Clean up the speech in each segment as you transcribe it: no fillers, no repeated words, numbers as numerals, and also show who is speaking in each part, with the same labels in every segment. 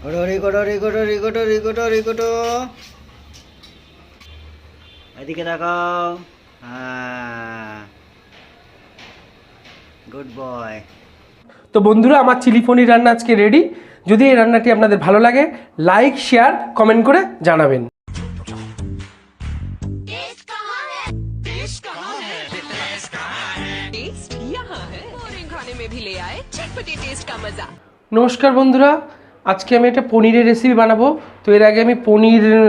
Speaker 1: রিকোটো এদিকে দেখাও। হ্যাঁ, গুড বয়।
Speaker 2: তো বন্ধুরা, আমার চিলি পনির রান্না আজকে রেডি। যদি এই রান্নাটি আপনাদের ভালো লাগে, লাইক শেয়ার কমেন্ট করে জানাবেন। নমস্কার বন্ধুরা, আজকে আমি একটা পনিরের রেসিপি বানাবো। তো এর আগে আমি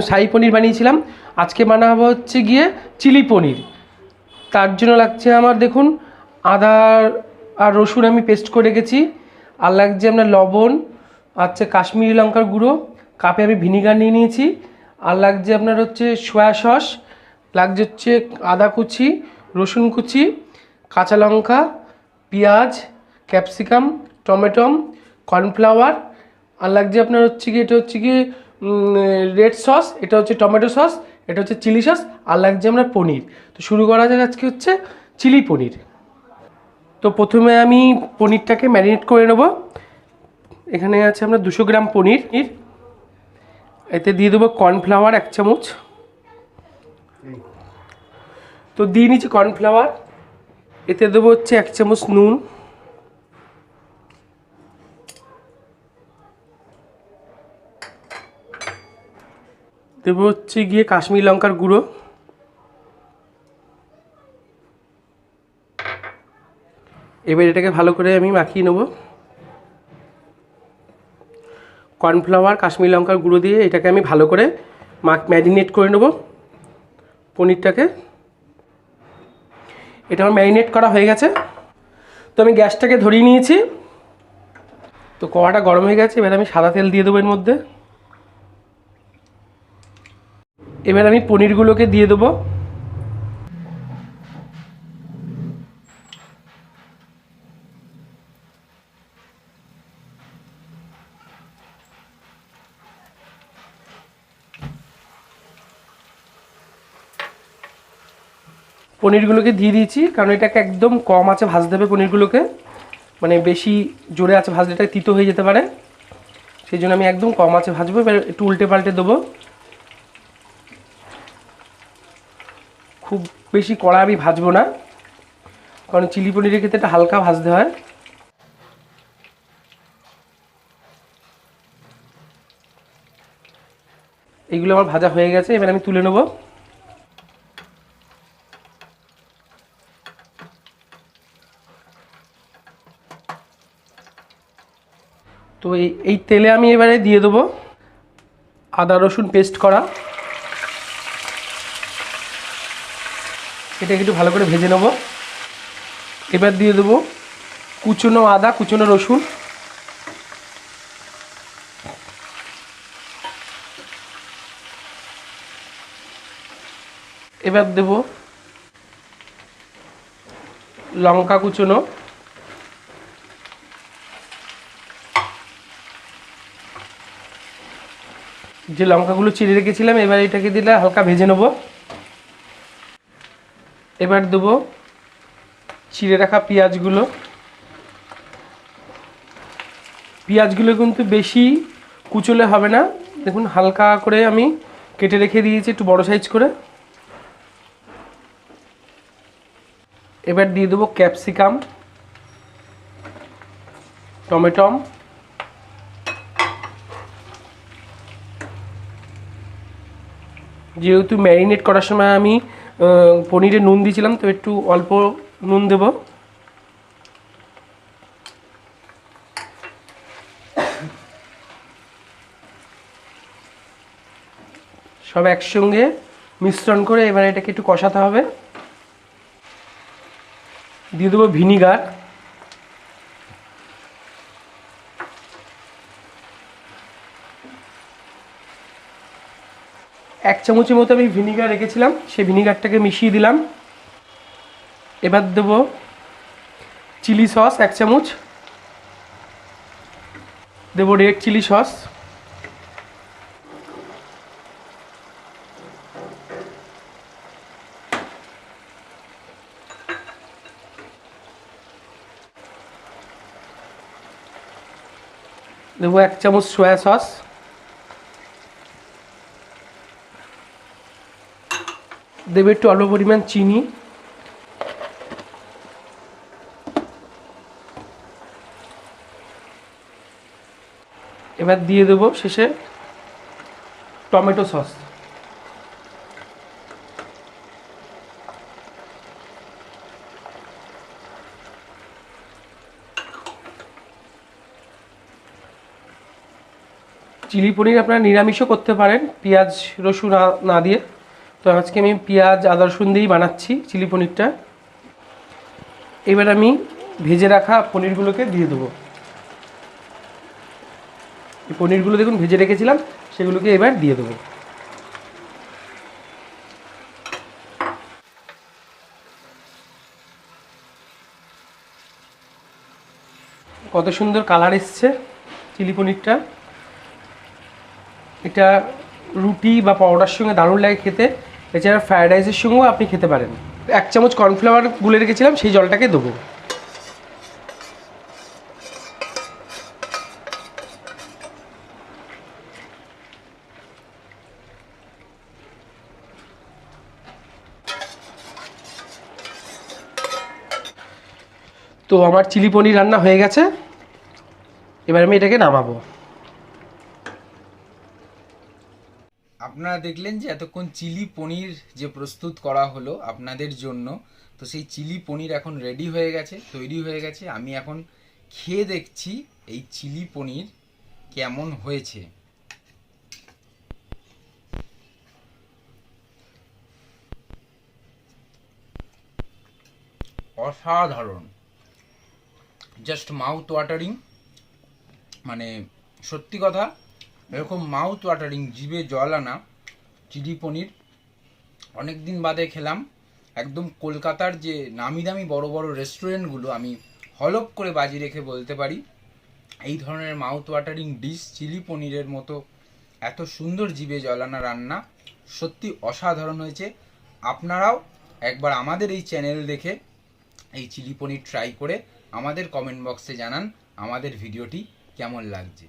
Speaker 2: শাহী পনির বানিয়েছিলাম। আজকে বানাবো হচ্ছে গিয়ে চিলি পনির। তার জন্য লাগছে আমার, দেখুন, আদা আর রসুন আমি পেস্ট করে রেখেছি। আর লাগছে আপনার লবণ, আচ্ছা কাশ্মীরি লঙ্কার গুঁড়ো, কাপে আমি ভিনিগার নিয়ে নিয়েছি। আর লাগছে আপনার হচ্ছে সয়া সস, লাগছে হচ্ছে আদা কুচি, রসুন কুচি, কাঁচা লঙ্কা, পেঁয়াজ, ক্যাপসিকাম, টমেটো, কর্নফ্লাওয়ার। আর লাগছে আপনার হচ্ছে কি, এটা হচ্ছে কি রেড সস, এটা হচ্ছে টমেটো সস, এটা হচ্ছে চিলি সস। আর লাগছে আমরা পনির। তো শুরু করা যাক আজকে হচ্ছে চিলি পনির। তো প্রথমে আমি পনিরটাকে ম্যারিনেট করে নেব। এখানে আছে আমরা 200 গ্রাম পনির। এতে দিয়ে দেবো কর্নফ্লাওয়ার 1 চামচ। তো দিয়ে নিচ্ছি কর্নফ্লাওয়ার। এতে দেবো হচ্ছে 1 চামচ নুন, দেবো হচ্ছে গিয়ে কাশ্মীরি লঙ্কার গুঁড়ো, এবার এটাকে ভালো করে আমি মাখিয়ে নেব। কর্নফ্লাওয়ার, কাশ্মীরি লঙ্কার গুঁড়ো দিয়ে এটাকে আমি ভালো করে ম্যারিনেট করে নেব পনিরটাকে। এটা আমার ম্যারিনেট করা হয়ে গেছে। তো আমি গ্যাসটাকে ধরিয়ে নিয়েছি। তো কড়াটা গরম হয়ে গেছে, এবার আমি সাদা তেল দিয়ে দেবো এর মধ্যে। এবার আমি পনিরগুলোকে দিয়ে দেবো। পনিরগুলোকে দিয়ে দিয়েছি, কারণ এটাকে একদম কম আঁচে ভাজতে হবে পনিরগুলোকে। মানে বেশি জোরে আছে ভাজলে এটা তিতো হয়ে যেতে পারে, সেই জন্য আমি একদম কম আঁচে ভাজবো। এবার একটু উল্টে পাল্টে দেবো। খুব বেশি কড়া আমি ভাজবো না, কারণ চিলি পনিরের ক্ষেত্রে এটা হালকা ভাজতে হয়। এইগুলো আমার ভাজা হয়ে গেছে, এবার আমি তুলে নেব। তো এই তেলে আমি এবারে দিয়ে দেবো আদা রসুন পেস্ট করা। এটাকে একটু ভালো করে ভেজে নেব। এবার দিয়ে দেবো কুচনো আদা, কুচনো রসুন। এবার দেব লঙ্কা কুচনো, যে লঙ্কাগুলো চিড়ে রেখেছিলাম এবার এটাকে দিলে হালকা ভেজে নেব। এবার দেবো চিড়ে রাখা পেঁয়াজগুলো। পেঁয়াজগুলো কিন্তু বেশি কুচলে হবে না, দেখুন হালকা করে আমি কেটে রেখে দিয়েছি একটু বড় সাইজ করে। এবার দিয়ে দেবো ক্যাপসিকাম, টমেটো, যেহেতু ম্যারিনেট করার সময় আমি পনিরে নুন দিয়েছিলাম, তো একটু অল্প নুন দেব। সব একসঙ্গে মিশ্রণ করে এবার এটাকে একটু কষাতে হবে। দিয়ে দেবো ভিনিগার, এক চামচের মতো আমি ভিনিগার রেখেছিলাম, সেই ভিনিগারটাকে মিশিয়ে দিলাম। এবার দেবো চিলি সস 1 চামচ, দেবো রেড চিলি সস, দেবো 1 চামচ সয়া সস, দেবো একটু অল্প পরিমাণ চিনি, এবার দিয়ে দেবো শেষে টমেটো সস। চিলি পনির আপনারা নিরামিষও করতে পারেন পেঁয়াজ রসুন না দিয়ে, তো আজকে আমি পেঁয়াজ আদা রসুন দিয়েই বানাচ্ছি চিলি পনিরটা। এবার আমি ভেজে রাখা পনিরগুলোকে দিয়ে দেবো। এই পনিরগুলো দেখুন ভেজে রেখেছিলাম, সেগুলোকে এবার দিয়ে দেবো। কত সুন্দর কালার এসছে চিলি পনিরটা। এটা রুটি বা পরোটার সঙ্গে দারুণ লাগে খেতে, এছাড়া ফ্রায়েড রাইসের সঙ্গেও আপনি খেতে পারেন। 1 চামচ কর্নফ্লাওয়ার গুলে রেখেছিলাম, সেই জলটাকে দেবো। তো আমার চিলি পনির রান্না হয়ে গেছে, এবার আমি এটাকে নামাবো।
Speaker 3: আপনারা দেখলেন যে এতক্ষণ চিলি পনির যে প্রস্তুত করা হলো আপনাদের জন্য, তো সেই চিলি পনির এখন রেডি হয়ে গেছে, তৈরি হয়ে গেছে। আমি এখন খেয়ে দেখছি এই চিলি পনির কেমন হয়েছে। অসাধারণ, জাস্ট মাউথ ওয়াটারিং, মানে সত্যি কথা এরকম মাউথ ওয়াটারিং, জিভে জল আনা চিলি পনির অনেক দিন বাদে খেলাম। একদম কলকাতার যে নামি দামি বড় বড় রেস্টুরেন্টগুলো আমি হলপ করে বাজি রেখে বলতে পারি এই ধরনের মাউথ ওয়াটারিং ডিশ চিলি পনিরের মতো এত সুন্দর জিভে জল আনা রান্না সত্যি অসাধারণ হয়েছে। আপনারাও একবার আমাদের এই চ্যানেল দেখে এই চিলি পনির ট্রাই করে আমাদের কমেন্ট বক্সে জানান আমাদের ভিডিওটি কেমন লাগছে।